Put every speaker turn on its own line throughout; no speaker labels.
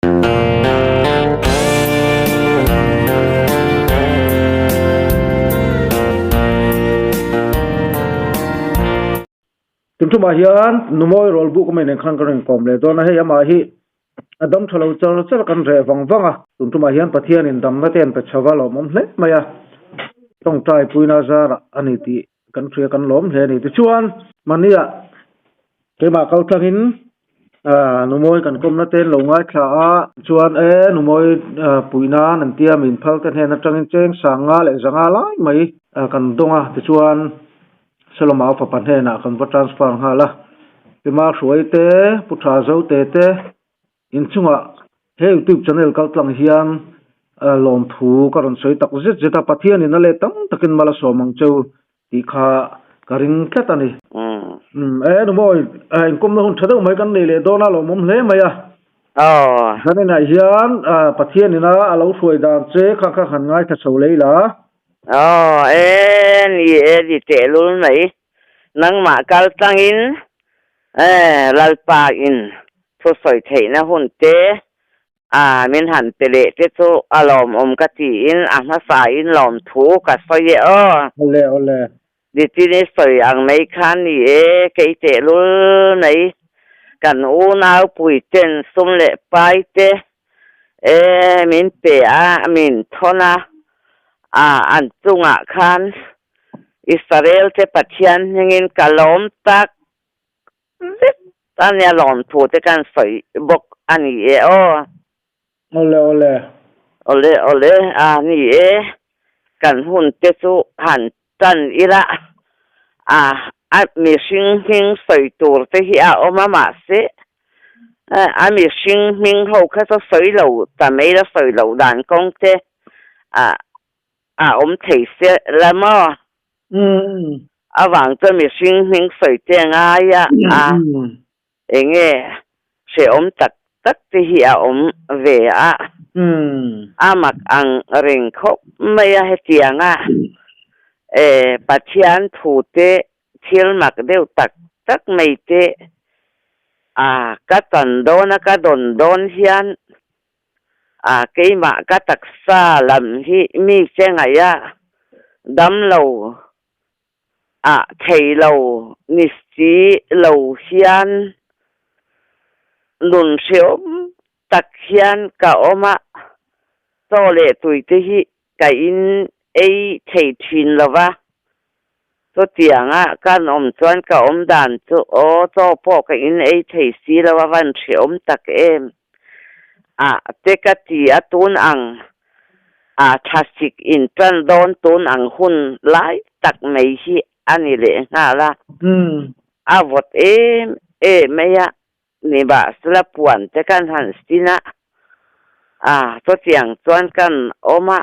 ถึงทุมาเฮียนนุมอยรอลบุกไม่ในครั้งกระงกอมเลยตอนนั้นให้ยามาฮีอดมทะเลาะจะกันเรฟังอ่ะถึงทุมาเฮียนปะเทียนินดำมาเตียนไปชาวบ้านล้อมเลยมาต้องใจปุยนาซาระอันนี้ที่กันเสียกันล้อมเลยนี่ที่ชวนมันนี่เกี่ยมาเขาทักหินนุมอยกันกลมนาเตียนลงง่ายขาชวนนุมอยปุยนานันเตียมินพัลเตนเฮนัจังเจงสังอาเลสังอาไลไม่กันตรงที่ชวนสลมาฟับปันเฮนะกันวัดทรานสฟาร์ฮาละเป็นมาสวยเตะพุทธาเจ้าเตะอินชุงะเฮยูทูบชาแนลเขาตั้งเฮียนลมถูกรอนสวยตักเจ็ดปัทเทียนี่นั่นเลยตั้งตะกินมาละสวมังเจ้าที่ขาการิงแค่ตันนี่นุโมยกุมน้องชาดงไม่กันนี่เลยโดนอะไรมุมเลยไหมนั่นนี่เฮียนปัทเทียนี่นะเราสวยดานเจ้ข้างหันง่ายถ้าสวยเลยล่ะ
นี่ดิเจลุนไหมนังหมากัลตังอินลาลปาอินทุสอยเทนะหุ่นเจมินหันเตเลเจตุอารมณ์กะจีอินมาสายอินหลอมถูกัดสอยโอเลดิจินี่สอยอังไม่คันนี่เกยเจลุนไหนกันอูนาวปุยเจนซุมเละไปเจมินเปียมินทนะอันจุงคันอิสราเอลเจปัจจัยยังอินกะล้มตักตอนนี้หลอมถูกจะกันใส่บกอันนี้โอเลนี่กันหุ่นเจสุหันจันอีละมีชิงหิงใส่ตัวจะเหี่ยวมาเสมีชิงหิงเขาแค่จะใส่เหลาแต่ไม่ได้ใส่เหลาด่านกงเจ提示了嘛หวังจะมีสิ่งหิงสวยเจียง因为是ตักที่เหี่ยวเวมักอังเริงคบไม่ให้เจียงปัจจัยถูเตชิลมักเดียวตักไม่เตก็ตันโดนก็โดนเฮียนเกี่ยมาก็ตักซาลำที่มีเจ้าไงดำเราเทเรานิสีเราเฮียนลุนเชียวตักเฮียนก็ออกมาโตเลตุยที่ก็อินเททินแล้ววะตัวเตียงการจวนก็ด่านตัวพ่อก็อินเทสีแล้วว่าวันเชียวตักเตกตีตูนอังทัศจิกอินจันโดนตูนอังหุ่นไล่ตักไม่ฮีอันนี้เลยละวดไม่ยะนี่บาสลับปวนจะกันหันสินะตัวเสียงจวนกันออกมา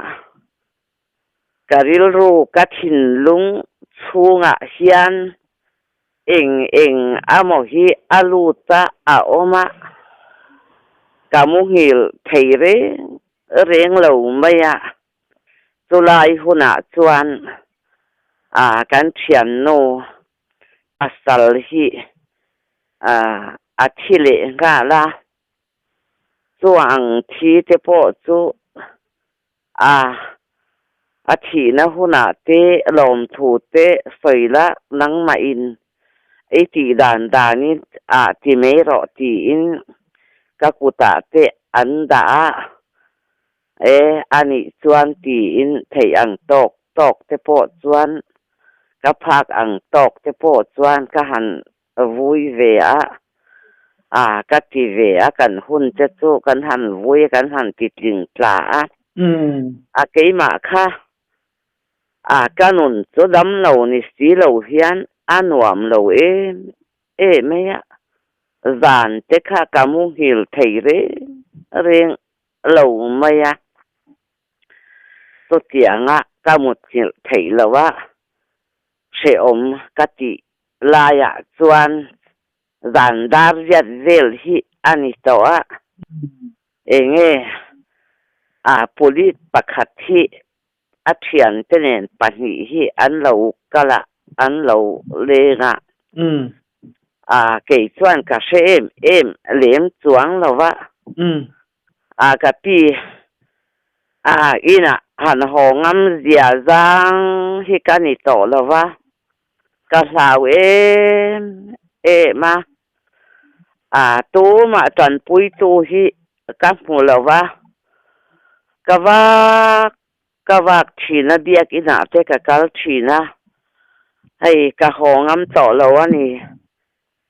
การิลรูกัทินลุงชูงเฮียนเองโมฮีลูตาออกมากามุฮิลเทเรงเหลาไม่ตุลายหุนาจวนกันเทียนโนอัสสัลฮีทิเลกาลาจวงทีเตโปจูทีนะหุนาเตลมถูเตสวยละนังมาอินตีดานนี้ที่ไม่รอตีอินก็กูตาเตอันดาอันนี้ส่วนตีอินไทยอังตกเตโปส่วนก็ภาคอังตกเตโปส่วนก็หันวุยเวก็ตีเวกันหุ่นจะจูกันหันวุยกันหันติดลิงปลาเกี่ยมาค่ะกันนุ่นจะดำเหล่านิสีเหล่าเฮียนหวมเหล่าไม่จานเจ้าขามุฮิลไทยเรงเหล่าไม่ตัวเตียงก็มุดฮิลไทยแล้วว่าเชื่อมกติลายจวนจานดาร์ยัดเซลฮีอันนี้ตัวปุริปขัดที่เทียนเตนปัญหีที่อันเราก็ละอันเราเลงเกี่ยส่วนกับเอ็มเหลี่ยมจวงเราว่า กะปีอีน่ะหันหองํเสียจังฮิกานิโตแล้วว่ากะสาวมาตูมาจันปุยตูฮิกะหูแล้วว่ากะว่าชีนะเดียกอีน่ะเตกะกะชีนะให้กะหองํโตแล้วว่านี่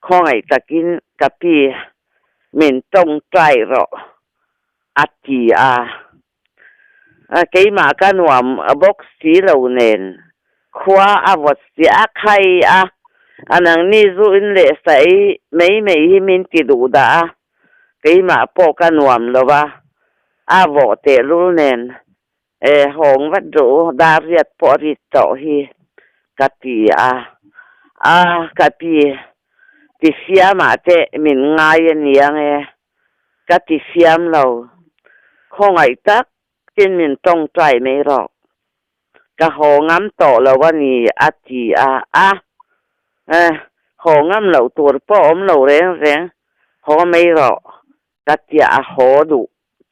ข้องไอ้ตะกินกะปีเหม็นตรงใจหรออัตติเกมากันวมบกสีเหล่าเนนขวาอวดเสียใครอันนั้นนี่จูอินเลใส่ไม่หิมินติดูดาเกมาปอกันวมแล้วว่าอวดเตลูเนนหงวัดดูดาเรียดปอริโตฮีกะปีกะปีติเสียมาเตมินง่ายเนียงกะติเสียมเราคงไอ้ตักจินมินต้องใจไม่หรอกกะหองํโตแล้วว่านี่อัตติหองํเหล่าตัวป้อมเหล่าแรงหอไม่หรอกกะติหอดุ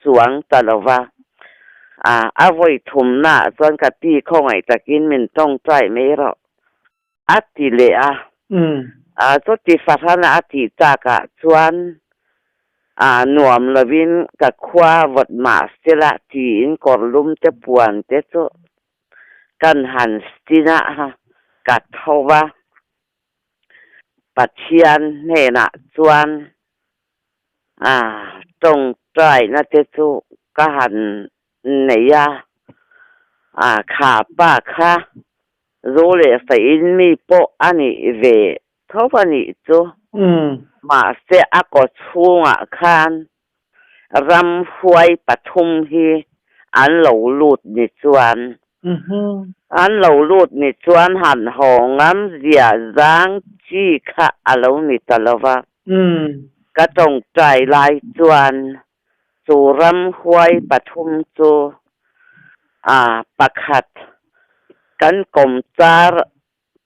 สวงตะละว่าไว้ทุมหน้าส่วนกะติคงไอ้ตะกินมินต้องใจไม่หรอกอัตติเลสุติฟัฒนาอัตติจากะชวนหนวมละวินกะควาวดมาสละจีนกอลุมจะปวนเตโซกันหันสตินะกัดเทวะปัจเชียนเนนะชวนตรงใจนะเตโซกะหันเนียขาป้าค่ะรู้เลยใส่มีโปอันนี้เวเท่าวันนี้โจมาเสียก็ช่วงคันรำหวยปทุมฮีอันเหล่าลูดนิจวนอันเหล่าลูดนิจวนหันหองํเสียจังจีค่ะอเหล่านิตะละวะกะจงใจลายจวนจูรำหวยปทุมจูประคัดกันกมจาร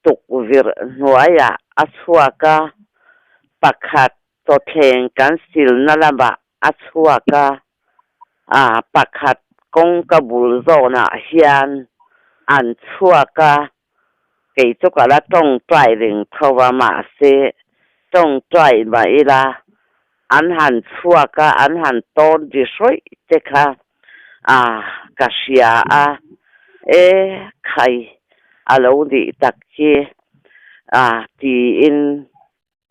ตุกวิรหน่วยอัสวากาประคัดตัวแทงกันสิลนละบะอัสวากาประคัดกงกบุลโซนะเฮียนอันสวากาเกยจุกะละจงใจถึงทวามาเสจงใจไว้ละอันหันสวากาอันหันตนดิสวยเจค่ะกะเชียใครอาลูดิตักเจตีอิน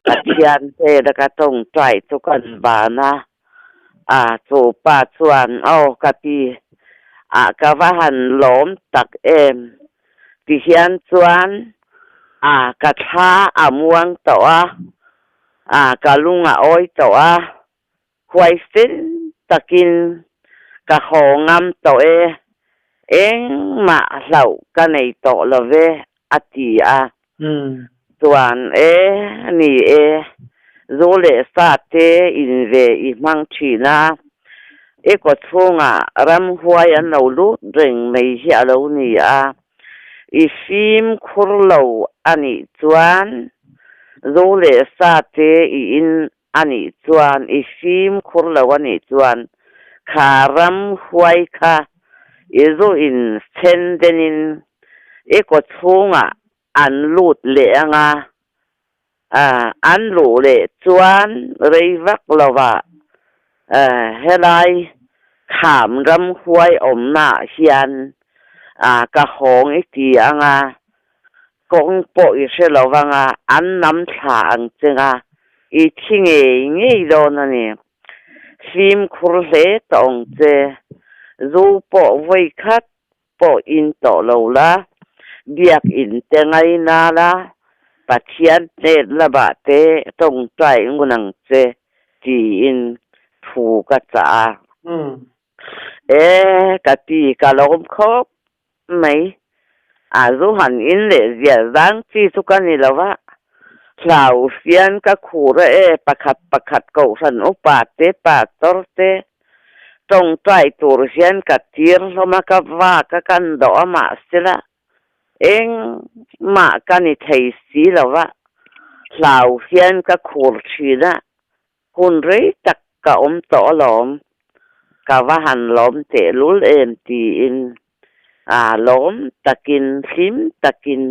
กะเทียนเตแล้วก็ต้องใจทุกันบานะโซปาส่วนกะตีกะว่าหันหลอมตักติเฮียนส่วนกะท้าม่วงตัวกะลุงอ้อยตัวหวยสินตะกินกะหองํตัวเองมาเหล่ากันในโตละเวอติส่วนนี่โซเลสาเตอินเวอิมังชีนาก็ช่วงรำหวยอันเหล่าลูกเร่งไม่เหี้ยเหล่านี่อีฟิมคุรเหล่าอันนี้จวนโซเลสาเตอินอันนี้จวนอีฟิมคุรเหล่าอันนี้จวนคารำหวยค่ะzo in sendenin ko chunga an lut le anga an lu le chuan reivak lova helai kham ram huai omna hian ka hong ti anga kong po I se lovanga an nam tha ang chenga I thinge ngi do na ni sim khur le tong che dù po voi khát po in to lâu la biak in te ngai na la pathian te la ba te tong trai ngunang che ti in thu ka cha ka ti ka lom khop mai zu han in le zia dang chi su ka ni lawa lau fian ka khura pakhat ko san upa te pa tor teตรงใจตัวเชียนกัดเทียร์เรามากับว่ากันดอกมาสิละมากันในไทยสีแล้วว่าเหล่าเชียนกับขูดชีนะคุณเรยจักกะต่อหลอม กะว่าหันล้อมเตลุลเอ็มตีอินล้อมตะกินคิมตะกิน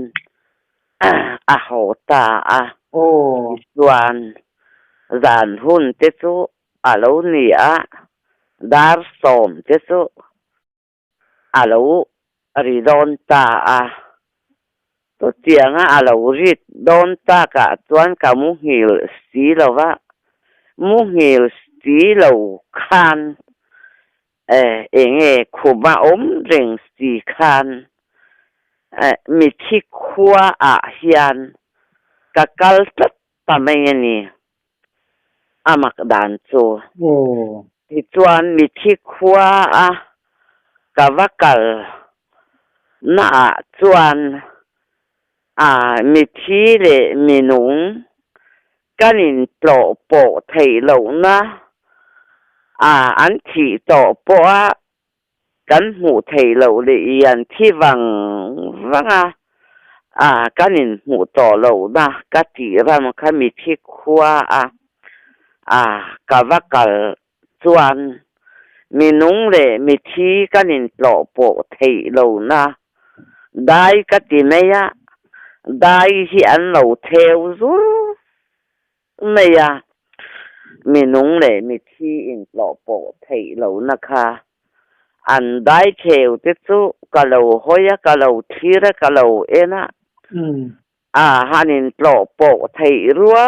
โหตา
โอ้
ส่วนจานหุ่นเตซุโลนี่ดาร์สอมเตซุโลริดอนตาตัวเตียงโลริดดอนตากะตวนกะมุฮิลสีลวะมุฮิลสีลวคันเองคุมาอมเร่งสีคันมีที่คัวเฮียนกะกัลตัดตะเมนี่มักดานโซ
โอ้
ที่จวนมีที่คัวกะว่ากัลน่าจวนมีที่เลมีหนุงกันอินโปรโปไทยเหล่านะอันที่ต่อปกันหูไทยเหล่าเลยอันที่วังกันอินหูต่อเหล่านะกะติรามคมีที่คัวกะว่ากัลจวนมีหนุงเลยมีที่กันอินโปรโปไทยเหล่านะได้กะติเมียได้ที่อันเหล่าเทวซุเมียมีหนุงเลยมีที่อินโปรโปไทยเหล่านะคะอันได้เทวติสุกะเหล่าหอยกะเหล่าทีระกะเหล่านะหันอินโปรโปไทยรัว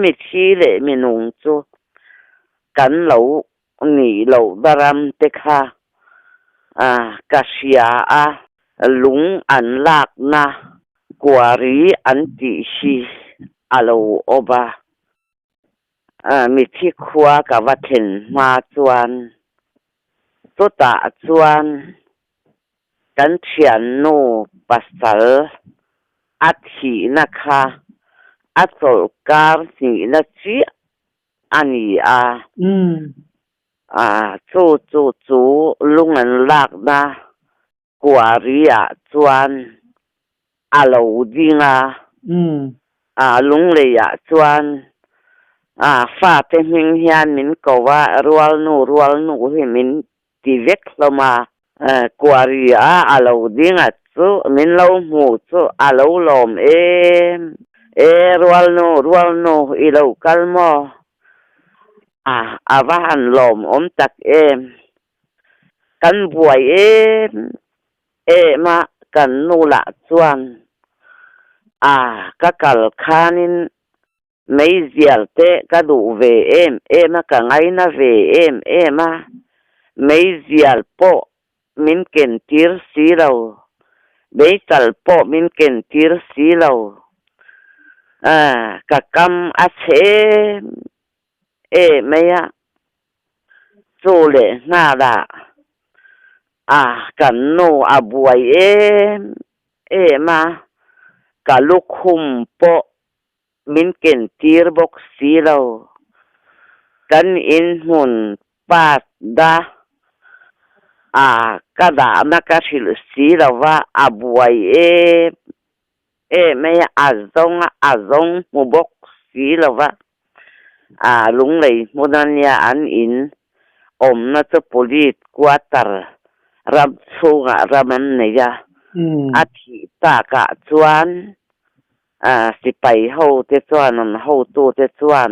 มีที่เลยมีหนุงจูกันเหล่านี่เหล่าดารามเตค่ะกะเชียลุงอันลากนะกวารีอันติชีโลอบามีที่ครัวกะว่าเห็นมาจวนตัวตาจวนกันเชียนโนปัสสลอัฐินะคะอัตโตการสินะจิอันนี้จูลุงอันลากนะกวารีจวนโลดิงลุงเลยจวนฟาเตมิงเฮียนมินก็ว่ารัวนูให้มินติเวกลมากวารีโลดิงจูมินเราหมูจูโลลมรัวนูอีโลกัลโมว่าหันลมตักกันบวยมากันนูละจวนก็กัลคานินไม่เสียลเตก็ดูเวมาก็ไงนะเวมาไม่เสียลโปมินเก็นทีร์สีเราไม่กัลโปมินเก็นทีร์สีเราก็กำเชไม่จูเลน่าละกันโนบวยมาก็ลูกคุมโปมินเก็นทีร์บอกสีเรากันอินหุนปาดดาก็ดานักชิลสีเราว่าบวยไม่ซงมุบอกสีเราว่าลุงเลยมุนันยาอันอินนัทโพลิตกวาตร์รับสูงรามันเนี่ยอาทิตากะจวนสิไปเฮาเตจวนนั่นเฮาตูเตจวน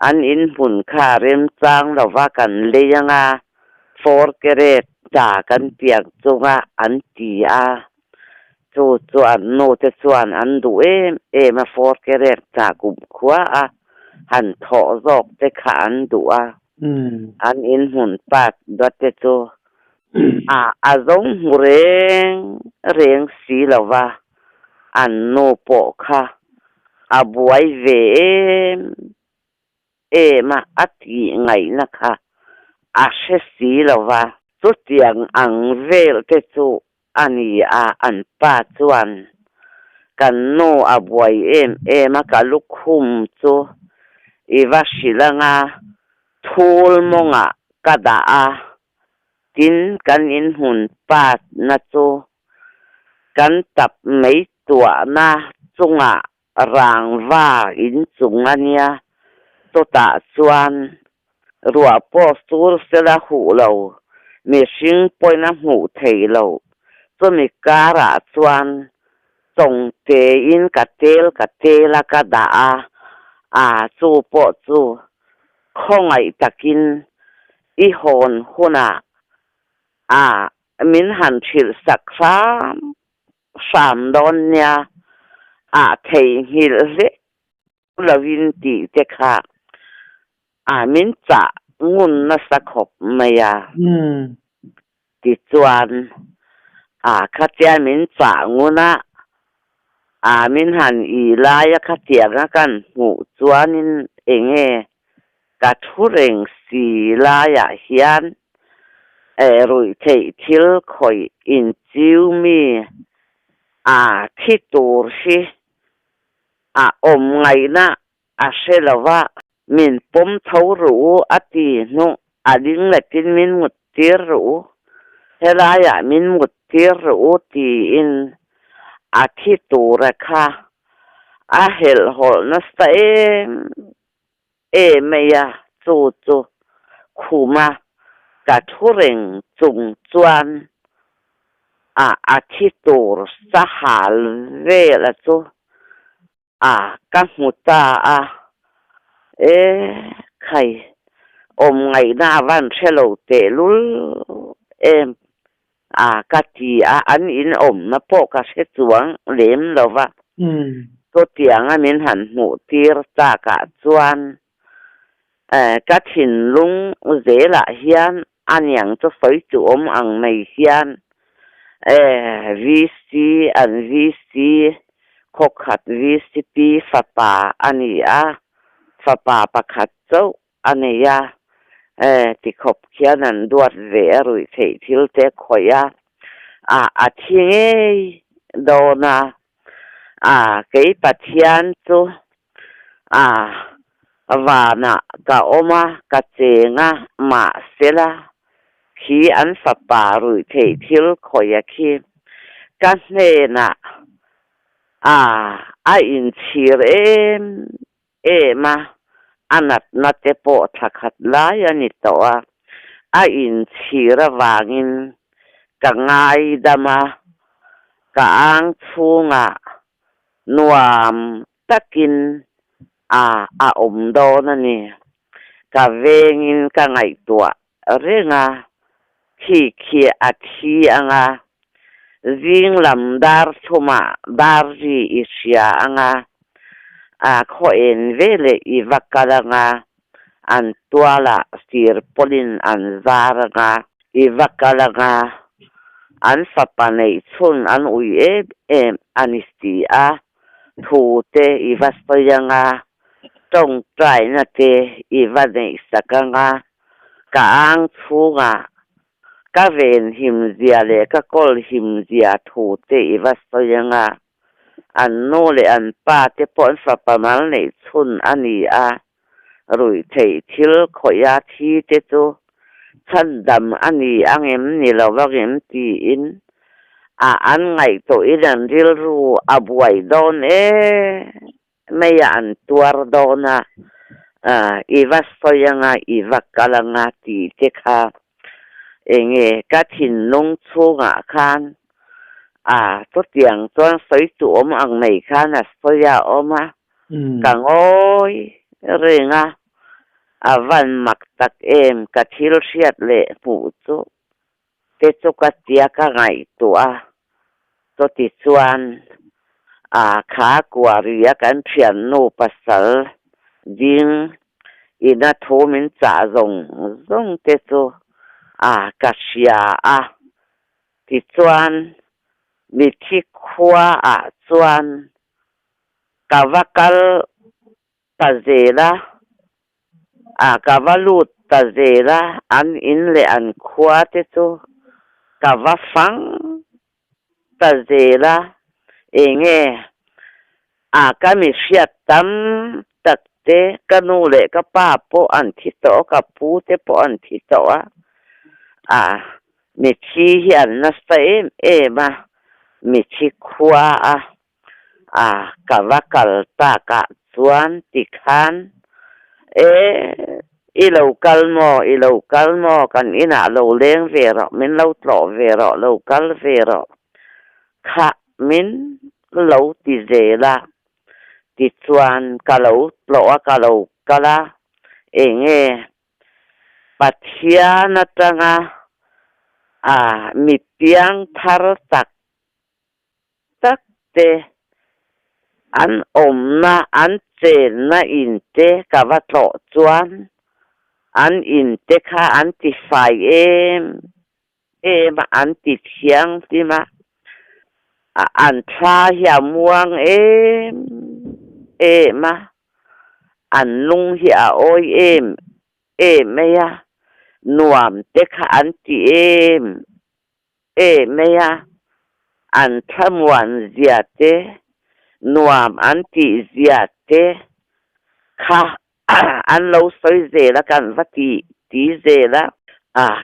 อันอินหุ่นค่าเริ่มจ้างเราว่ากันเลยยังฟอร์เกเรตจากกันเปียกจุงอันตีจวนโนเตจวนอันดูมาฟอร์เกเรตจากกุมขัวหันถอจอกเตขานดูอันอินหุ่นปัดดัดเตโจจงเร่งสีละว่าอันโนโปค่ะบวยเวมาอัติไงนะคะเชสีละว่าสุดยังอังเวลเตโจอันนี้อันป้าจวนกันโนบวยมากับลูกคุมโจว่าสิละทูลมงกะดากินกันอินหุ่นปาดนะโจกันตับไม่ตัวนะจุงรางว่าอินจุงอันเนี้ยโต ตัวตาจวนรัวปอสูรเสละหูเรามีชิงปอยน้ำหูเทเราจนมีการะจวนส่งเตอินกะเตลกะเตละกะดาจูปอจูข้องไอตะกินอีโหนหุนามินหันชิลสัก3 ดอนเนี่ยเทหิลเลลวินติเตค่ะมินจะงุนนัสขบมายาติจวนข้าเจ้ามินจะงุนะมินหันอีลายข้าเจียงกันหูจวนินเองกะทุเรงสีลายเฮียนรุยเททิลคอยอินจิวมีที่ตูสิอมไงนะเชลวะมินปมเท่ารู้ตินุดิงละกินมินมุดตีรู้เฮลายมินมุดตีรู้ตีอินที่ตูระค่ะเฮลหอลนัสเมยาจูคูมากะทุเรงจุงจวนที่ตูสหาลเวละจูกัมุตาใครอมไงหน้าวันเชลเตลุลกะทีอันอินอมนะพวกกะเชจวงเหลมเราวะตัวเตียงมินหันหูตีรจากะจวนกะถินลุงเจละเฮียนอันยังจะไฟจุอมอังในเฮียนVC อัน VC คกขัด VCP ฝาป่าอันนี้ฝาป่าประคัดเจ้าอันนี้ที่ขบเขียนันดวดเวรุยเททิลเตคอยที่โดนาเกยปัทยันจูวานะกะอมากะเจงมาเสละขีอันฝาป่ารุยเททิลคอยคีกันเนนะอินชีเรมาอันนัดเตโปทักขัดลายนิตัวอินชีระวางินกังไงดามกังชูงนวมตะกินอมโดนั่นนี่กะเวงินกังไงตัวเรื่องที่เขียทีziŋ lam dar thuma dar ri isya ko en vele I vakalanga an tuala sir polin an zaranga I vakalanga an fapanei chun an ui anisti thute I vastoyanga tong trai na te I vanei sakanga kaang chunga ka ven him zia le ka kol him zia thu te I vastoyanga an no le an pa te pon fa pamal nei chun ani rui thei thil khoya thi te chu chan dam ani angem ni lawagem ti in an ngai to iran ril ru abuai don meya an tuar dona I vastoyanga I vakalanga ti te kha enge ka thin nong chunga khan to tiang chuan soi tu om ang nei khan soya oma kang oi renga van mak tak ka thil hriat le pu chu te chu ka tia ka ngai tu to ti chuan kha kwaria kan thian no pasal ding ina thomin cha zong te chu kasia ti chuan mi thi khwa chuan kawakal tazela kawalut tazela an in le an khwa te chu kawafang tazela enge kami hriat tam takte kanu le ka pa po an thi to ka pu te po an thi to mi thi hian na sa mi thi khwa kawakal ta ka chuan ti khan local mo kan ina lo leng vera min lo tro vera local vera kha min lo ti zela ti chuan ka lo tlo ka lo kala enge pathiana tanga mi piang thar tak te an omna an chen na in te ka va tlo chuan an in te kha an ti fai ma an ti thiang ti ma an tha hia muang ma an lung hia oi me ya nuam te kha an ti me ya an thamwan zia te nuam an ti zia te kha an lo soi zela kan va ti zela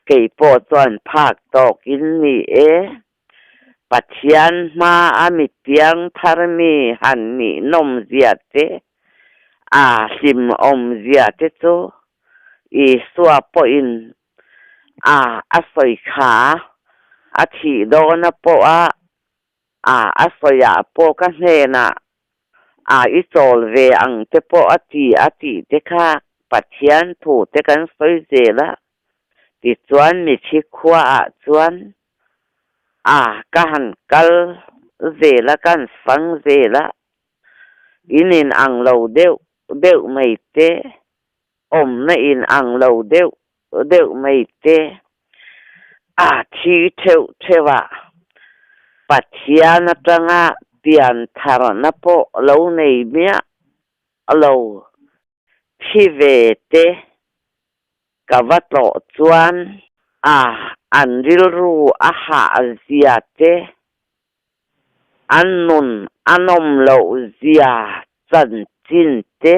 kei po chuan phak tokin ni pathian ma ami piang tharmi han ni nom zia te sim om zia te chu I swa po in asoi kha thi do na po asoya po ka hena I chol ve ang te po ati te kha pathian thu te kan soi zela ti chuan mi chi khwa chuan ka han kal zela kan sang zela inin ang lo deu mai te om na in ang lo deu mai te thi thewa pathian tanga pian tharana po lo nei mia lo thi ve te ka va tlo chuan an ril ru ha zia te an nun anom lo zia chan chin te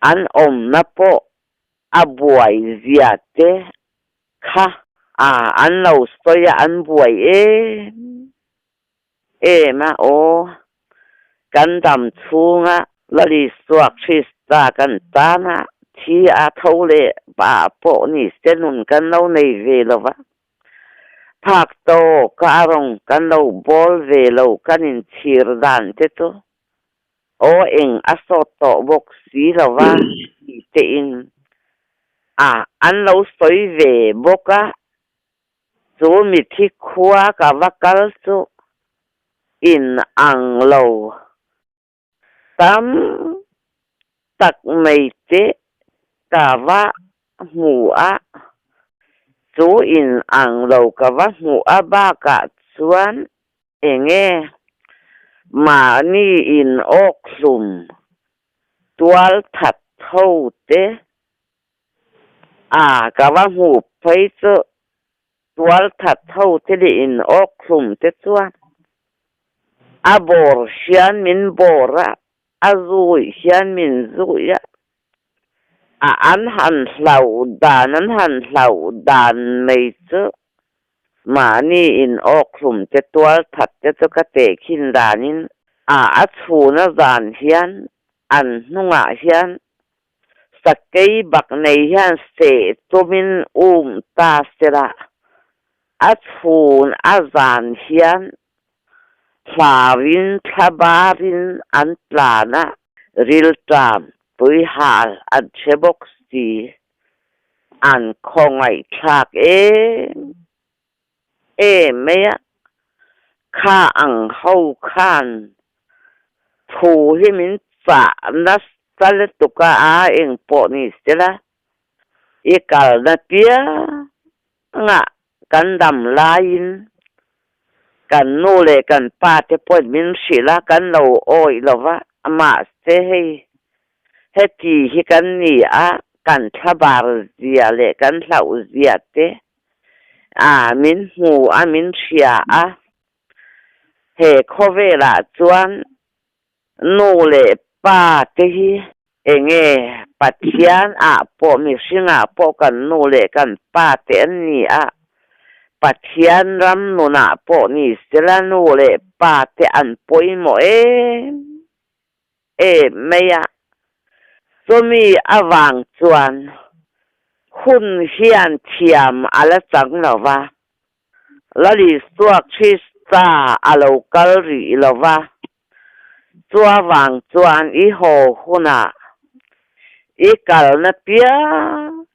an om na po abuai zia te kha an lo soya an buai ma kan dam chunga lali suak Krista kan tana thi thole ba po ni senun kan lo nei ve lova phak to karong kan lo bol ve lo kan in thir dan te to eng aso to bok si lova te in an lo soi ve boka chu mi thi khua ka vakal chu in ang lo tam tak mai te ka va hu chu in ang lo ka va hu ba ka chuan enge ma ni in ok lum tual that tho te ka va hu phai chu tual that tho te in ok lum te chuan abor hian min bora azui hian min zuya an han hlau dan mai chu mani in oklum te tual that te chu ka te khin danin a chhuna zan hian an hnunga hian sakei bak nei hian se tumin ta sera a chhun a zan hian Thavin thabarin an plana ril tam pui hal an chebok si an khongai thak meya kha ang hau khan thu himin sa nas saletuka eng po ni sela ikal na pia nga kandam lain kan nule kan pa te pot min sila kan lo oi lova ma se he ti hi kan ni kan thabar zia le kan hlau zia te min hu min sia he khovela chuan nule pa te hi enge pathian po mi singa po kan nule kan pa te ni pathian ram nuna po ni selanu le pa te an poi mo meya so mi awang chuan hun hian thiam ala chang lawa lali suak Krista alo kalri lawa chua wang chuan I ho huna I kal na pia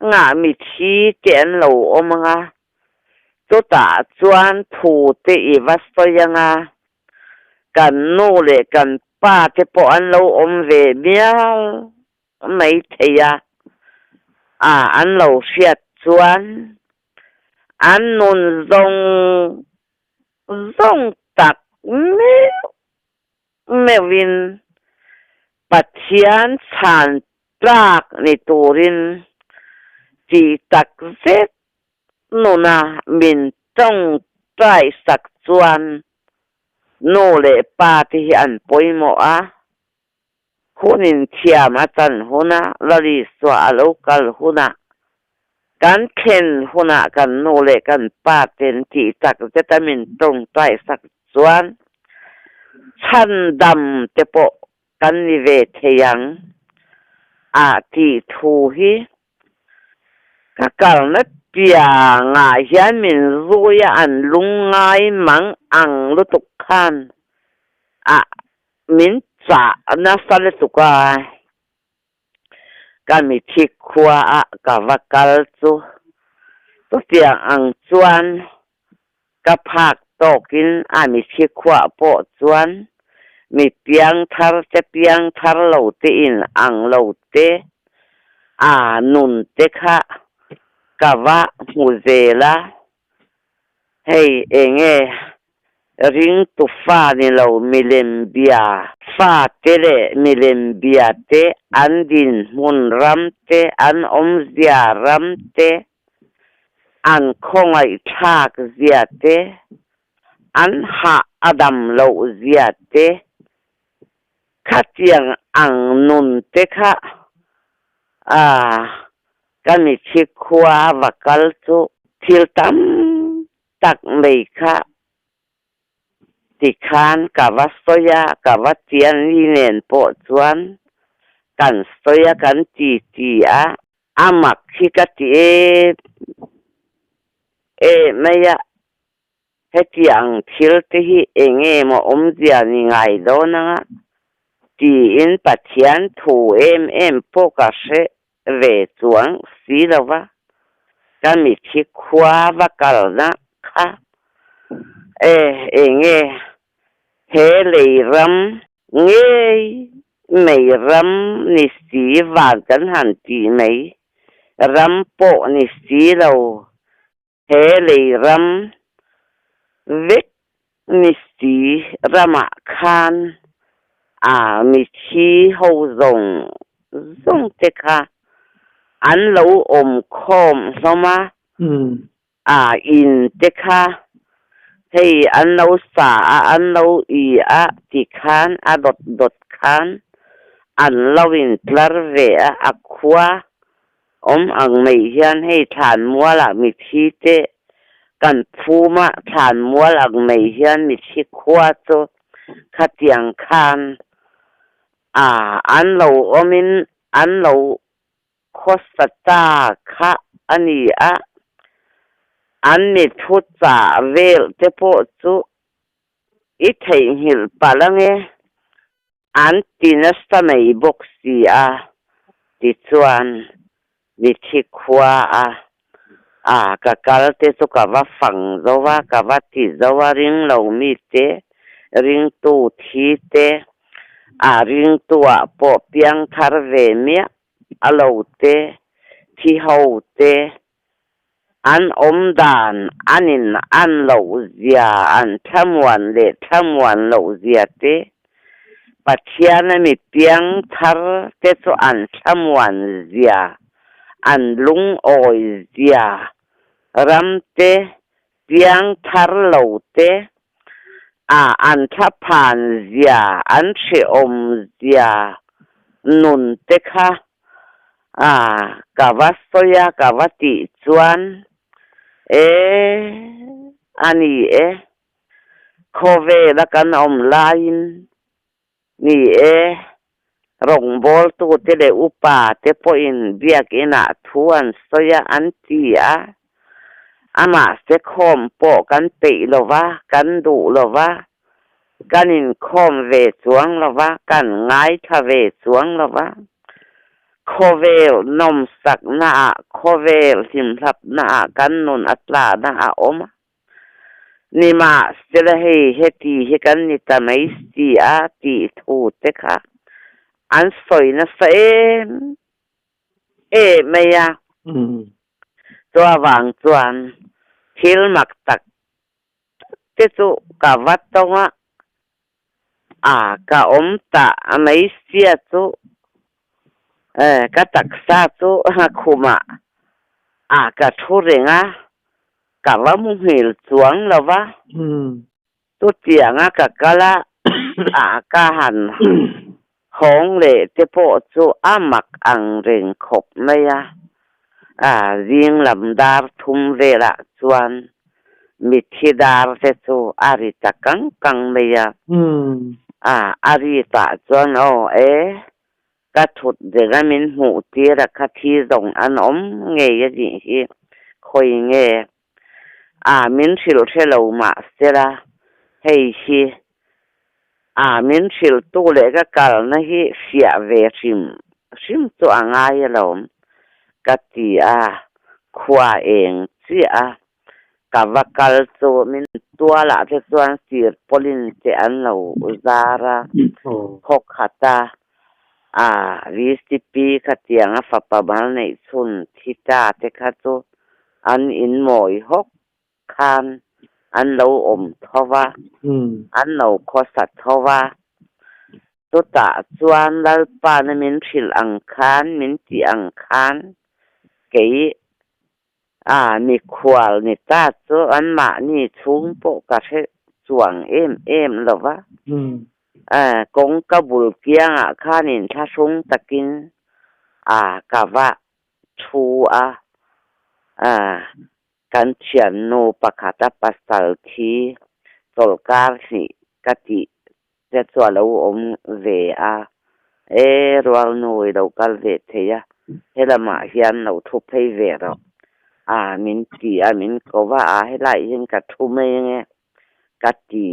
nga mi thi ten lo omanga to ta chuan thu te I vastoyanga kan no le kan pa te po an lo om ve mial mai theya an lo siat chuan an nun zong tak mewin pathian chan trak ni turin ti tak zet nuna min tong trai sak chuan no le pa ti an poimo a hunin thiam atan huna lari swa local huna kan khen huna kan no le kan pa ten ti tak vitamin tong tai sak chuan chan dam te po kan ni ve theyang a ti thu hi ka kal na pia nga hian min ruya an lungai mang ang lutuk khan a min cha na sale tuka kami thikwa a kavakal chu to piang ang chuan ka phak tokin ami thikwa po chuan mi piang thar lo te in ang lo te a nun te kha kawa muzela hey enge ring tu fa ni lo milembia fa tele milembia te andin mun ram te an omzia ram te an khongai thak zia te an ha adam lo zia te khatiang ang nun te kha kami chikwa vakal chu thil tam tak mei kha tikhan kavastoya kavatian linen po chuan kan stoya kan ti a amak hikati maya hetiang thil te hi enge mo omzia ni ngai do na ti in pathian thu em po ka se ve chuang si lawa kami chikwa vakal na kha enge he leiram nge mei ram ni si van kan han ti mei ram po ni si lo he leiram vek ni si rama khan mi chi ho zong te kha an lo om khom soma in te kha hey an lo sa an lo I a ti khan a dot khan an lawin tlar ve a khwa ang mei hian hey than muala mi thi te kan phuma than mual ang mei hian mi thi khwa to khatiang khan an lo omin an lo khosata kha ani a an ni thutsa vel te po chu I thei hil palange an tinasta mei boxi a ti chuan mi thikwa ka kalte chu ka va fang zowa ka va ti zowa ring lo mi te ring tu thi te ring tu a po piang thar ve mi alo te thi ho te an omdan anin an lo zia an thamwan lo zia te pathiana mi piang thar te chu an thamwan zia an lung oi zia ram te piang thar lo te an thaphan zia an che om zia nun te kha kavastoya kavati chuan ani khove la kan om lain ni rong bol tu te le upa te po in biak ina thuan soya antia ama se khom po kan pe lova kan du lova kanin khom ve chuang lova kan ngai tha ve chuang lova khovel nom sak na khovel sim thap na kan nun atla na oma ni ma stela heti he kan ni tamai sti a ti thu te kha an soi na sa mayaตัววางจวนทิลมักตักติจุกะวัดตงกะอมตะไม่เสียจุกะตักซาจุคุมกะทุเรงกะว่ามุหิลจวงแล้ววะตุเจียงกะกะละกะหันของเหลเตโปจุมักอังเรงขบไม่riêng làm dar thum về la chuan mit thi dar te chu ari ta kang me ya ari ta chuan ka thut de ga min hu ti ra kha thi zong an om nge ya ji hi khoi nge min thil thelo ma sera hei hi min thil tu le ga kal na hi sia ve sim tu anga ya lom kati khwa eng chi kavakal so min tua la te chuan sir polin te an lo zara khok khata recipe khatianga fa pa bal nei chun thita te kha chu an in moi hok khan an lo om thowa an lo khosat thowa tu ta chuan lal pa na min thil ang khan min ti ang khan ke mi khwal ni ta chu an ma ni chung po ka the chuang em lova kong ka bul kiang khanin tha sung takin ka wa thu kan chian no pakata pasal thi tolkar si kati te chualo om ve rual noi do kal ve theya helama hian no thu phei ve ro min ti min ko wa he lai hin ka thu me nge ka ti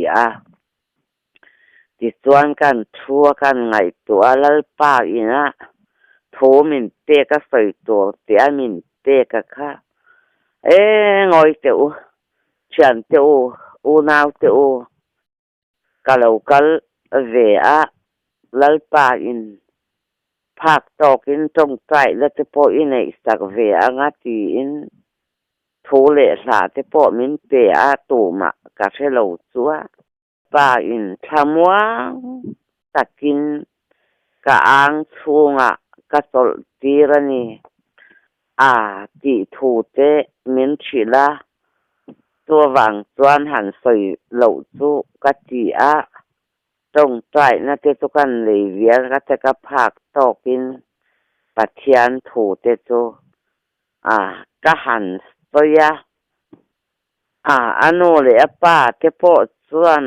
ti chuan kan thua kan ngai to alal pa ina tho min te ka soi to te min te ka kha ngoi te chan te u nau te kalau kal ve lal pa in phak tokin tong tai la te po in ei sak ve anga ti in thu le sa te po min pe tu ma ka thelo chua pa in thamwa takin ka ang chunga ka tol tirani ti thu te min chila to wang chuan han soi lo chu ka ti tong tai na te chu kan le via ka te ka phak tokin pathian thu te chu ka han soya ano le pa te po chuan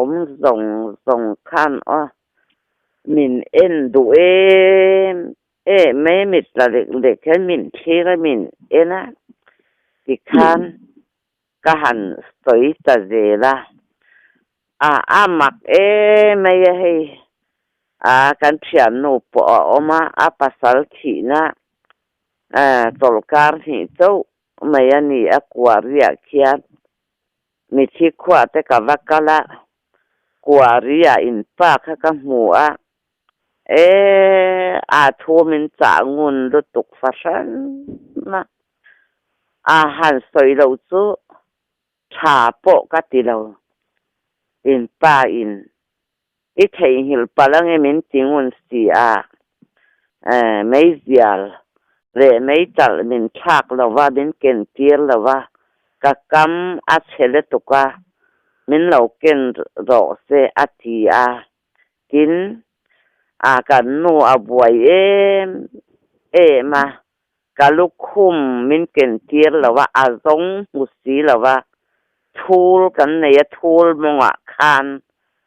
om zong khan min en du me mit la le khen min thira min ena ti khan ka han soi ta zela amak me he kan thian no po oma pasal thi na tolkar hi chu maya ni akwaria khian mi thi khwa te ka vakala kwaria in pa kha ka mu thu min cha ngun lu tuk fasan na han soi lo chu tha po ka ti lo in pa in I thei hil palang min tingun si mai zial re mai tal min thak lawa din ken tir lawa ka kam chele tuka min lo ken ro se ati tin kan nu abuai ma kalukhum min ken tir lawa azong musi lawa thul kan ne thul monga khan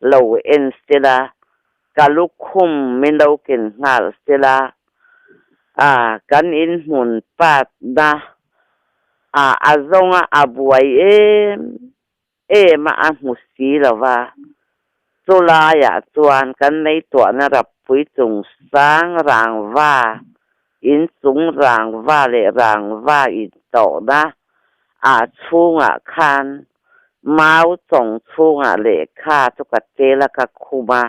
lo en stela กะลุกคุมมินดาเกินหาเสลากันอินหุนปาดนะอาซงอาบวยมามุสีละว่าตุลายะจวนกันในตัวนะรับปุยจงสร้างรางว่าอินสูงรางว่าเลรางว่าอินโตนะชูงคานม้าวจงชูงเลค่าตุกเตละกะคุมา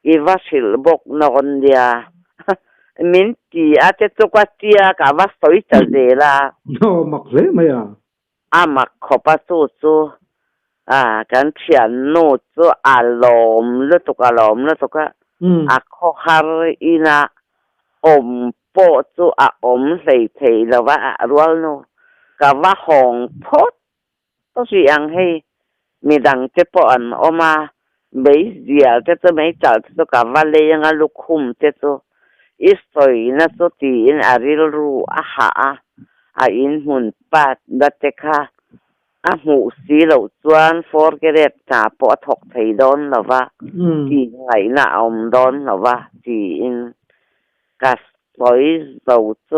อีวาสิลบกนอนเดียมินตีอาจจะตุกเตียกะว่าสวยจะเดละ
โนมักเลยมั้ย
มักขอปะสู้กันเขียนโน้ตอารมณ์แล้วตุกอารมณ์แล้วตุกขอฮาร์อีนาอมโปจูอมใส่เทแล้วว่ารัวโนกะว่าห้องพดต้องสิยังให้มีดังเจ็บปอนออกมาเบียร์จะไม่จัดตุกะว่าเลยยังลุกคุมเจตุอิสอยนะสุตีอินอาริลรูหาอินหุนปัดดัตเคะหูสีเหล่าจวนฟอร์เกเรตปอทอกไทยดอนแล้วว่าจีไงน่ะอมดอนแล้วว่าจีอินกัสปอยเหล่าจู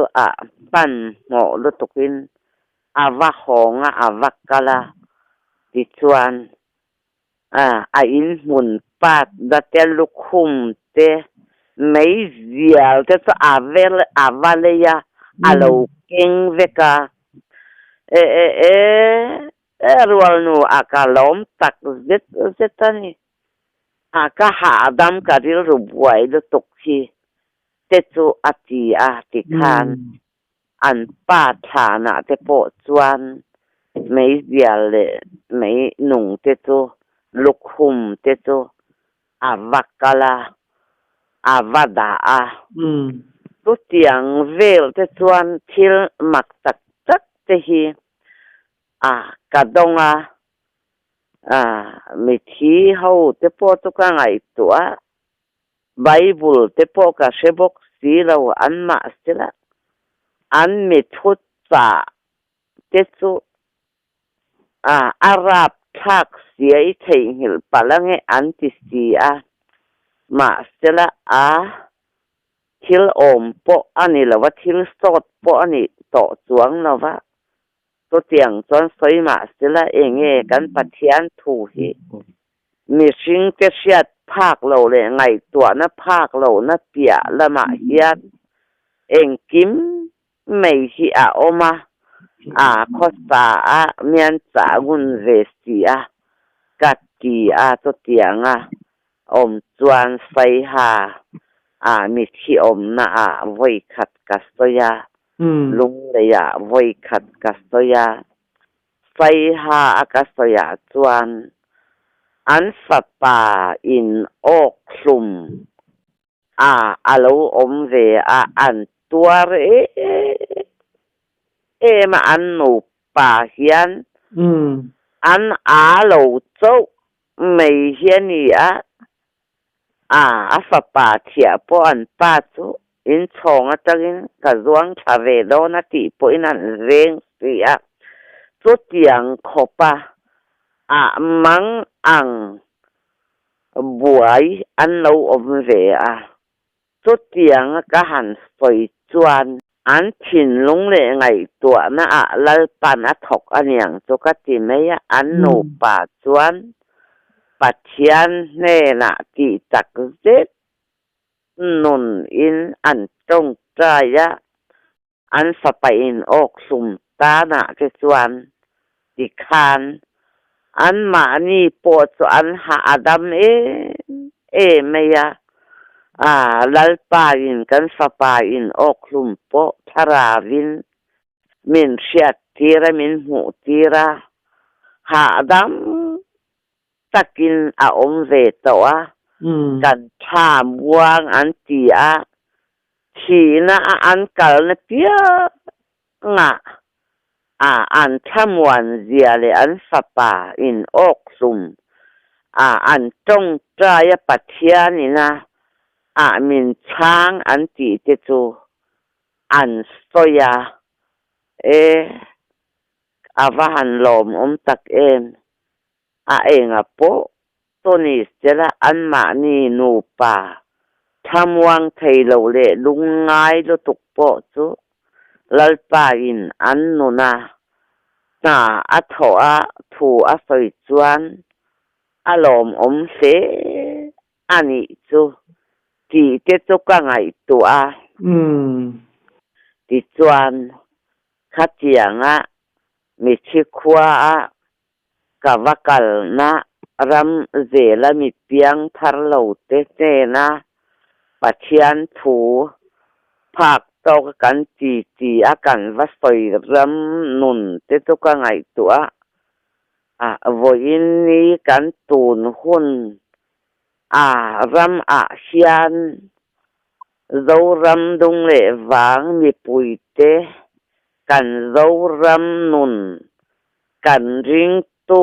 ปั้นหมอลุตุกินว่าหองว่ากะละดิจวนอินหุนปัดดัตเตลุคุมเตไม่เสียจะวาเลยเราเก่งเวการัวนูกะลอมตักเซตนี่กะหาดำกะดิลรูบวยดตกทีเตจูติคานอันป้าฐานะเตโปจวนไม่เสียเลยไม่หนุ่งเตจูลุกคุมเตจูวักกะลาวาดาตุเตียงเวลเตจวนทิลมักตักเตฮีกะดงมิทีเฮาเตโปตุกะไงตัวไบเบิลเตโปกะเชบกสีเราอันมาสิละอันมิทุตะเตซุอารับทักเสียเทหิลปะละไงอันติสีมาสิละทิลอมโปอันนี้ละว่าทิลสดโปอันนี้ต่อจวงละว่าตัวเตียงจนสวยมาสิละกันปะเทียนถูหิมีชิงเตเชียดภาคเราเลยไงตัวนะภาคเรานะเปียละมาเฮียนกิมไม่ฮิออกมาคอสาเมียนจากุนเวสีกัดกีตัวเตียงอมจวนไฟหามีที่อมนะไว้ขัดกัสตยาลุงเลยไว้ขัดกัสตยาไฟหากัสตยาจวนอันฝป่าอินออกซุมอาลูอมเวอันตัวมาอันหนูป่าเฮียนอันลูโจไม่เฮียนี่ฝป่าเทียปอันป้าจูอินชงจังกะจวงชาเวโดนาติปอินันเรงเสียจุดเตียงขปะมังอังบวยอันเราอมเวจุดเตียงกะหันสวยจวนอันถิ่นลงเลยไงตัวนะลัลปันถกอันอย่างจุกติเมยอันหนูป่าจวนปัจเทียนเนนะติจักเจ็ดนุนอินอันตรงใจอันสไปอินออกสุมตานะเจจวนดิคานอันมานี่ปวดอันหาดำเมียลัลปาอินกันสปาอินออกสุมโปทาราวินมินเชียตีระมินหูตีระหาดำตักินอมเวตัวกันถามวางอันตีทีนะอันกัลเปียอันทำวันเสียเลยอันสปาอินออกซุมอันจงใจปัจเทียนี่นะมินช้างอันตีเจจูอันสอยว่าหันลมตักเองโป ตัวนี้เจละอันมานี่หนูป่าทำวังไทยเราเลยลุงง่ายลุตุกโปจุลัลปาอินอันนุนาน่าอัทโอะถูอาศัยจวนอารมณ์เสอันนี้จูที่เจ้าจุกไงตัวที่จวนขัดเจียงมีชิคว้ากะวะกัลนะรำเจละมีเปียงทารเหลาเตเตนะปัจเจียนถูภาคตกกันจีอากันวัสอยรำนุนเตตุกไงตัววอินนี้กันตูนหุ่นรำเชียนเจ้ารำดงเลวางมีปุยเตกันเจ้ารำนุนกันริงตู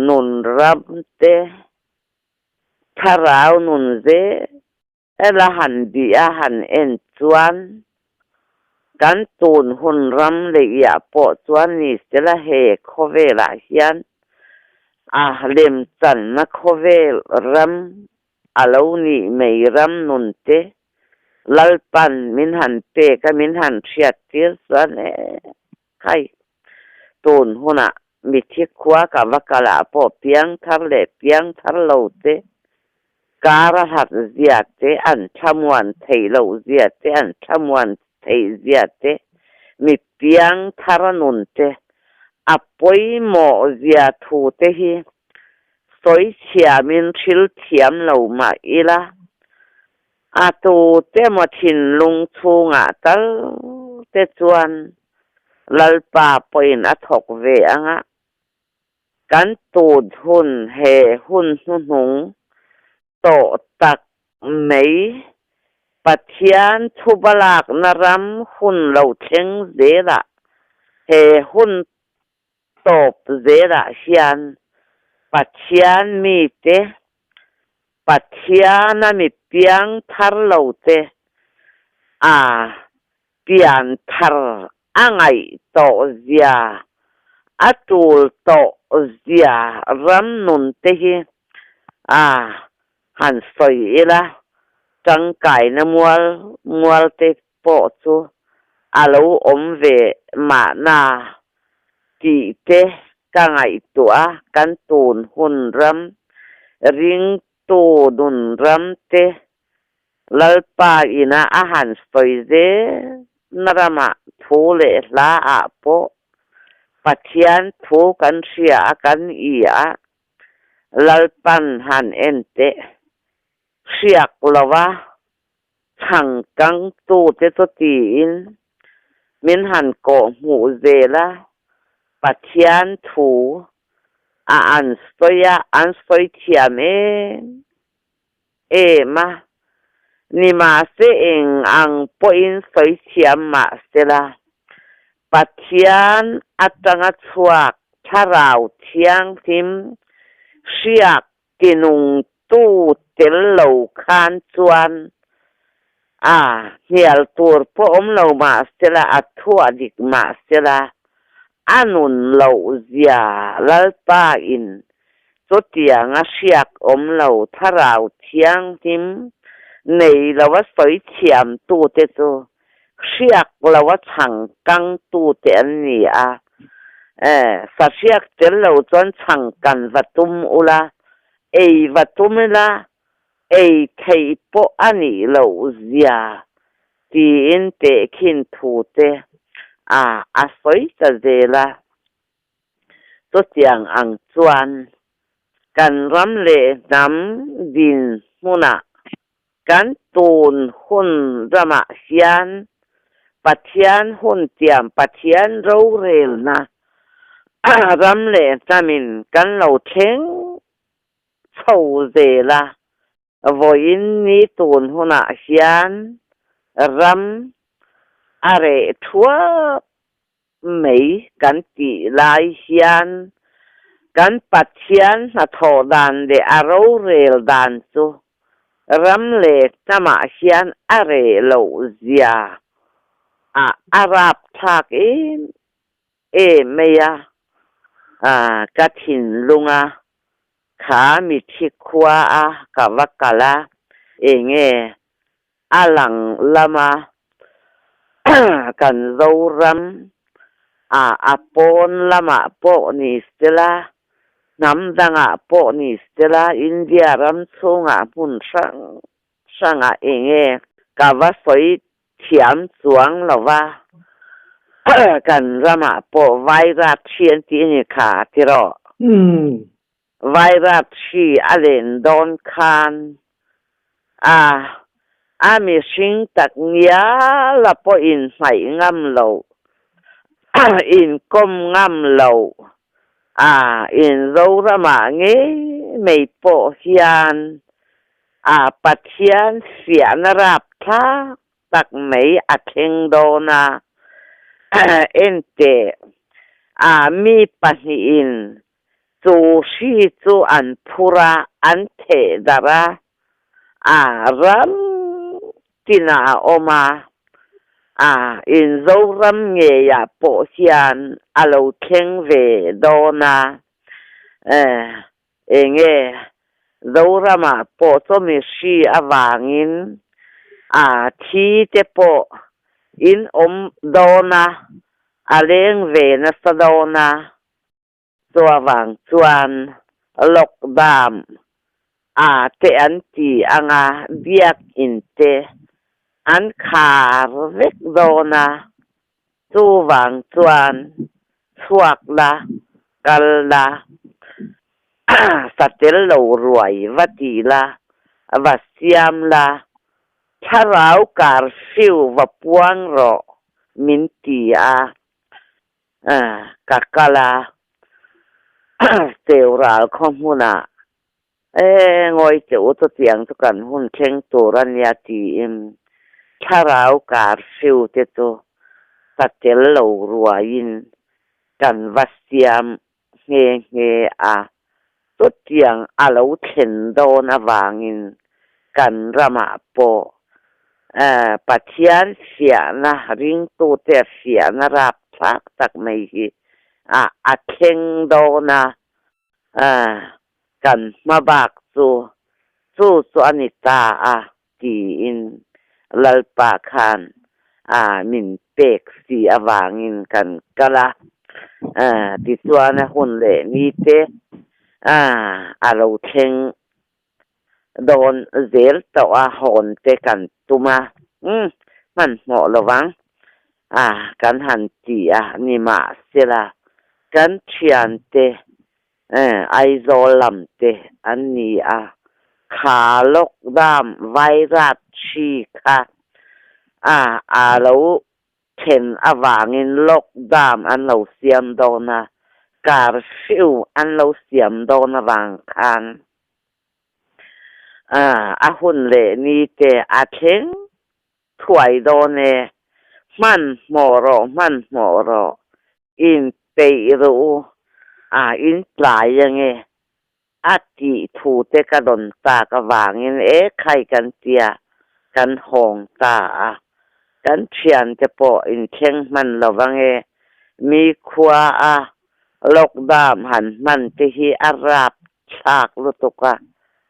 นุนรำเตทาราวนุนเจละหันดีหันเอ็นจวนกันตูนหุ่นรำเลยอย่าปอจวนนี่เสละเฮโคเวลาเฮียนเล่มจันนะโคเวรำอาลูนี่ไม่รำนุนเตลัลปันมินหันเตก็มินหันเชียติสันใครตูนหุ่นมีที่ขวากับวักลาปอเปียงทารเลเปียงทารโลเตการหัดเสียเตอันชมวันไทยโลเสียเตอันชมวันไทยเสียเตมีเปียงทารนุนเตป่วยหมอเสียทูเตฮีสวยเชียมินชิลเทียมเหล่ามาอีละตูเตมาทินลุงชูงตัลเตจวนลัลปาปอยนทกเวกันตูดหุ่นเฮหุ่นหงโตตักไม่ปัจเจียนทุบลากนรำหุ่นเราเชงเจระเฮหุ่นตบเจระเชียนปัจเจียนมีเตปัจเจียนมีเปียงทารเหลาเตเปียนทารไงโตเสียตูลโตเสียรำนุนเตฮีหันสอยละจังไก่นะมัวเตปอจูอาลูเวมานาจีเตกังไอตัวกันตูนหุ่นรำริงตูดุนรำเตลัลปาอินะหันสอยเจนรมาทูเลลาปอปัจเจียนทูกันเสียกันลัลปันหันเอ็นเตเสียกลาวะทังกังตูเตตตีอินมินหันโกหูเจละปัจเจียนทูอันสตอยอันสตอยเทียมมานี่มาเสเองอังปอินสอยเทียมมาเสละปัจเจียนจังชวกทาราวเทียงทิมเสียกกินุงตูเตลเหลาคานจวนเฮียลตัวพอเรามาเสละทัวดิกมาเสละนุนเหลาเสียลัลปาอินสุดเตียงเสียกเราทาราวเทียงทิมในเราว่าสวยเทียมตูเตโตเสียกเราว่าฉังกังตูเตนนี่สักเสียกเจลเราจนฉังกันวัตุมอุลาวัตุมละไทยปออันนี้เราเสียตีอินเตคินทูเตสวยจะเจละตัวเตียงอังจวนกันรำเลน้ำดินมุนะกันตูนหุ่นรมาเชียนปัจเจียนหุ่นเตียมปัจเจียนเราเรลนะรำเลจามินกันเราเชงโซเจละวอินนี้ตูนหุ่นเชียนรำอะไรทัวไม่กันตีลายเชียนกันปัจเจียนทอดันเดอเราเรลดันซูรำเลตมาเชียนอะไรเราเสียอารับทักไม่ยากฐินลุง ขามีที่ครัวกะวักกะละเองอาหลังละมา กันโรรัมอาปอนละมาโปนิสเตลาน้ำดังโปนิสเตลาอินเดียรัมซุงมุนสังเองกะว่าสวยเฉียมสวงหรอว่า กันละมาโปไวรัสเชียนที่นี่ขาที่รอไวรัสชีอเลนดอนคานมีสิ่งตักยาละปออินใหม่งำเราอินก้มงำเราอินเราละมาไม่ปอเฮียนปัทยานเสียนรับทักตักไม่อัดเฮงโดนาเอ็นเตมีปัญอินจูชีจูอันพุระอันเทดาระรัมตินาออกมาอินโซรัมเงียโปเซียนอาลูเทงเวโดนาโซรามาโปโซมิชีอวางินทีเตโปอินอมโดนาเลงเวนสโดนาตัววางจวนลกดามเตอันตีเบียกอินเตอันขาเล็กโดนาตัววางจวนสวกละกัลละสเตลโลรวยวัตีละวัสยามละชะราวการฟิววปวงรอมินตีกะกะลาเซลราคอมมุนางอยเจ้าตัวเตียงตุกันหุ่นเชงตัวรัญญาตีชะราวการฟิวเตโตสเตลโลรวยนกันวัสยามเฮตัวเตียงอาลูเทนโดนวางินกันรามาโปปัทยานเสียนะริงตัวเตเสียนะรับทักตักไม่ฮีอาเทงโดนะกันมาบากสู่สวนิตาจีอินลัลปาคานมินเปกสีอวางินกันกะละติสวนะหุ่นเลนี่เตอาลูเทงโดนเซลตัวหอนเตกันตุมามันเหมาะระวังกันหันจีนี่มาเสละกันเชียนเตไอโซลัมเตอันนี้ขาลกดามไวรัสชีค่ะเราเห็นวางินลกดามอันเราเสียมโดนะการฟิวอันเราเสียมโดนะวางคันหุ่นเลนี่เตเทงถวยโดเนมันหมอรออินเปรูอินปลายยังไงติถูเตกระดนตากระวางอินใครกันเตียกันหงตากันเชียนจะปออินเชงมันระวังมีครัวลกดามหันมันที่ฮีอาราบฉากลุตุก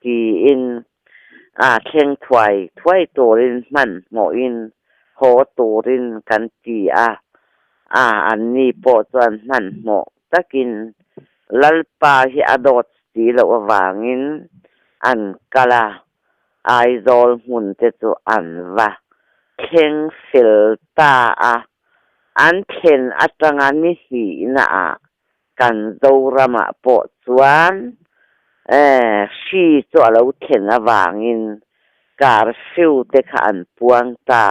จีอินเชงถวยตัวรินมันหมออินโหตัวรินกันจีอันนี้โปจวนมันหมอตะกินลัลปาฮิอดอดสีละวางินอันกะลาไอโซลหุ่นเตจุอันวะเชงฟิลตาอันเทนอัตงานิหีนะกันโซรามาโปจวนชีตัวเราเห็นวางินการฟิวเตขันปวงตา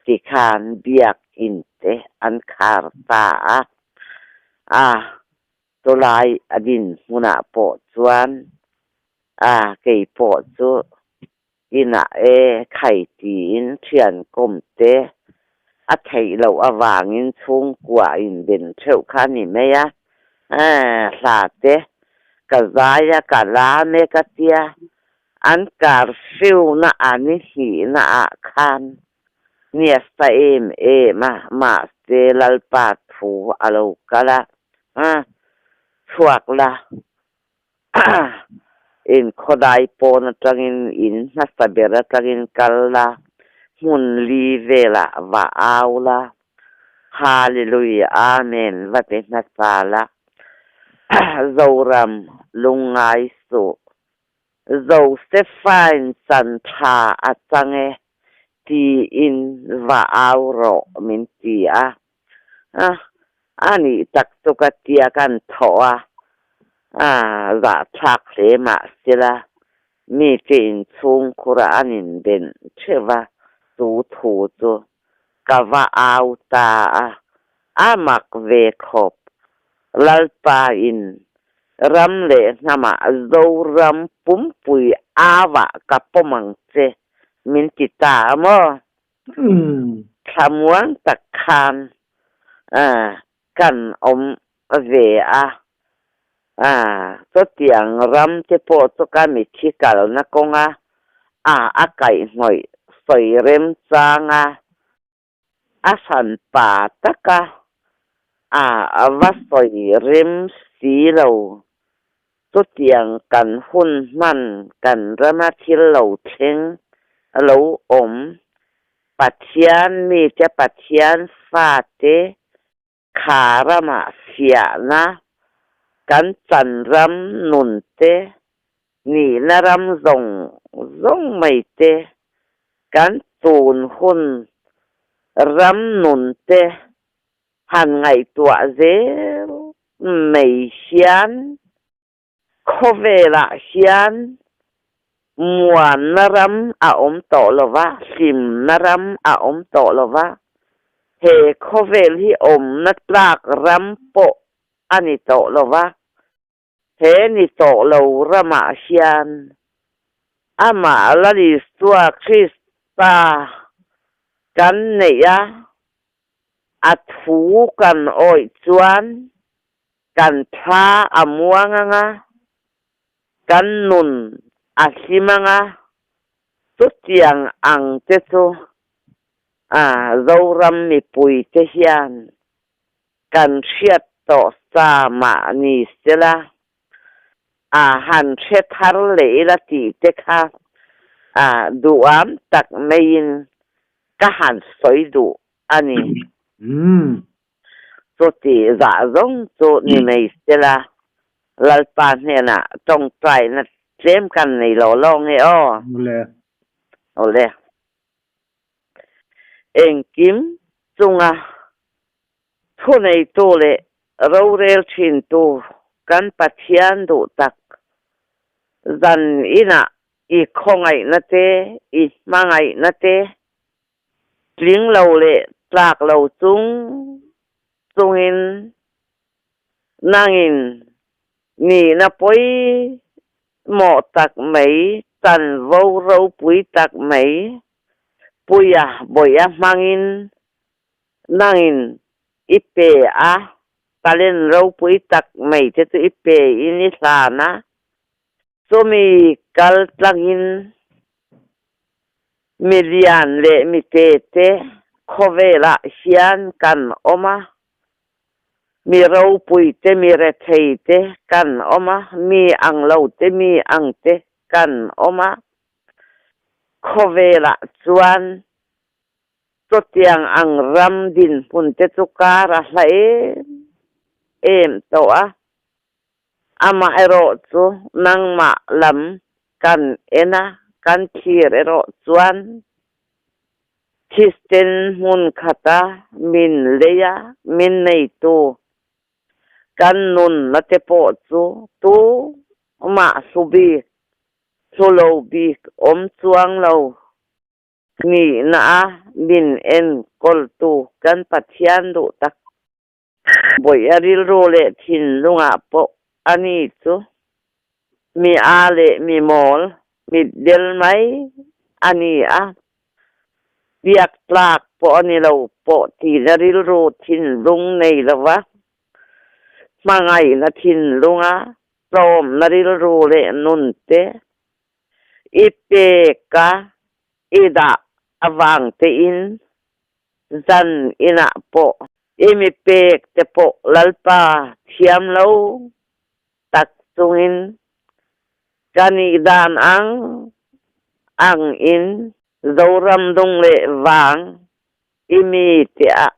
ที่ขานเบียกอินเตอันคาร์ตาตัวลายอดินมุนาโปจวนเกยโปจูอินะไข่จีนเชียนกลมเตไทยเราวางินชุ่งกว่าอินเด่นเช่าขานี่ไหมสาเตกะซายกะลาเมกะเตียอันการฟิวนะอันนี้หีนะคันเนี่ยสเอมมาเซลัลปาทูอาลูกะละสวกละ in khodai pon tangin in nasabera tangin kala hun livela va aula hallelujah amen va te nasala zoram lungai so zo Stefan Santa atange ti in va auro mintia ani taktokatia kan thoa za thak le ma sila mi tin chung Quranin den cheva tu thu tu kava auta amak ve khop lalpa in ram le nama zo ram pum pui ava kapomang che min kita mo khamwang takhan kan ve so tiang ram te po to ka mi thikal na konga akai ngoi soi rem changa asan pa taka va soi rem si lo so tiang kan hun man kan rama thil lo theng lo pathian mi te pathian fa te kharama sia na kan chan ram nun te ni na ram zong mai te kan tun hun ram nun te han ngai tua ze mei hian khovela hian muan naram to lova sim naram to lova he khovel hi na tlak ram po ani to lova he ni to lo rama hian ama lali stua Krista kan neya athu kan oi chuan kan tha amuanga kan nun asimanga tutiang ang te chu zoram mi pui te hian kan riat to sa ma ni stela han the thar le la ti te kha duam tak mein ka han soi du ani so ti za zong so ni mei stela lalpa ne na tong trai na tlem kan nei lo long e ole en kim chunga thunei to le rorel thin tu kan pathian du tak zan ina I khongai na te I mangai na te tling lo le tlak lo chungin nangin ni na poi mo tak mai tan vo ro pui tak mai puya boya mangin nangin ipe talen ro pui tak mai te tu ipe ini sana so mi kal tlangin milian le mi te khovela hian kan oma mi ro pui te mi re thei te kan oma mi ang lo te mi ang te kan oma khovela chuan so tiang ang ram din pun te chu kara hlai em to ama ero chu nangma lam kan ena kan thir ero chuan Kristen hun khata min leya min nei tu kan nun na te po chu tu ma subi solo bi chuang lo ni na min en kol tu kan pathian du tak boy aril ro le thin lunga po ani chu mi ale mi mol mi del mai ani biak tlak po ani lo po ti aril ro thin lung nei lawa mangai na thin lunga prom naril ro le nun te ipe ka ida awang te in zan ina po imi pek te po lalpa thiam lo tak tungin Kani dan ang in zoram dong le wang imi tia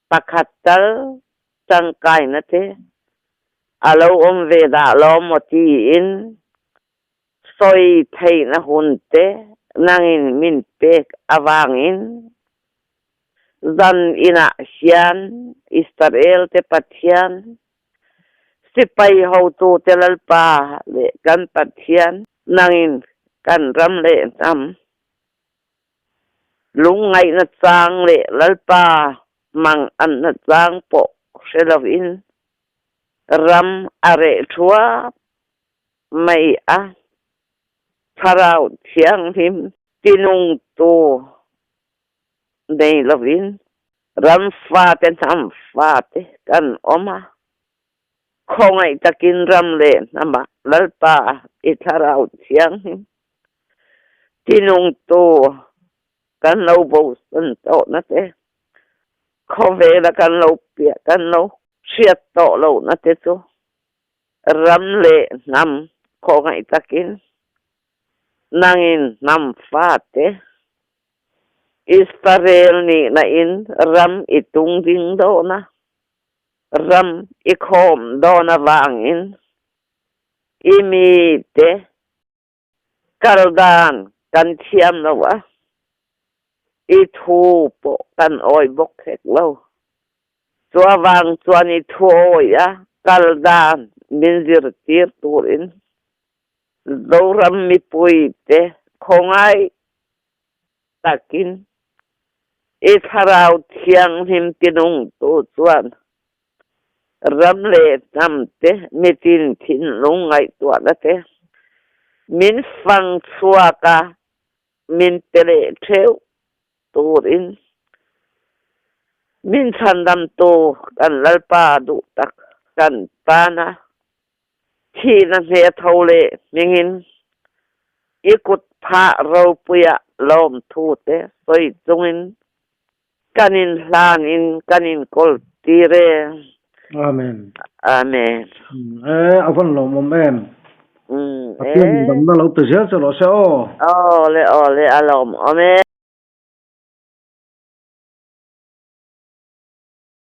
pakatal sangkai na te alo veda lo moti in soy thai na hunte nangin min pek awangin zan ina sian Israel te patian sipai hautu telalpa le kan patian nangin kan ram le tam lungai na sang le lalpa mang an na sang po selavin ram are thua mai a tharau thiang him tinung tu nei lovin ram fa ten sam fa te kan oma khongai takin ram le nama lalpa itharau thiang him tinung tu kan lo bo san to na te khove la kan lo pia kan lo siat to lo na te tu ram le nam khongai takin nangin nam fa te Israel ni na in ram itung ding do na ram ikhom do na wangin imi te kaldan kan thiam lo wa ithu po kan oi bok thek lo chua wang chuan I thu ya kaldan minzir tir turin zoram mi pui te khongai takin itharau thiang him tinung tu chuan ram le tam te mitin thin lungai tu na te min fang chuaka min tele theu turin min chandam tu kan lalpa du tak kan pana thi na he thole mingin ikut pha ro puya lom thu te soi chungin kanin hlan in kanin kol tire
amen
amen
avon lo mom em patien dam na lo te se lo se o
le alom amen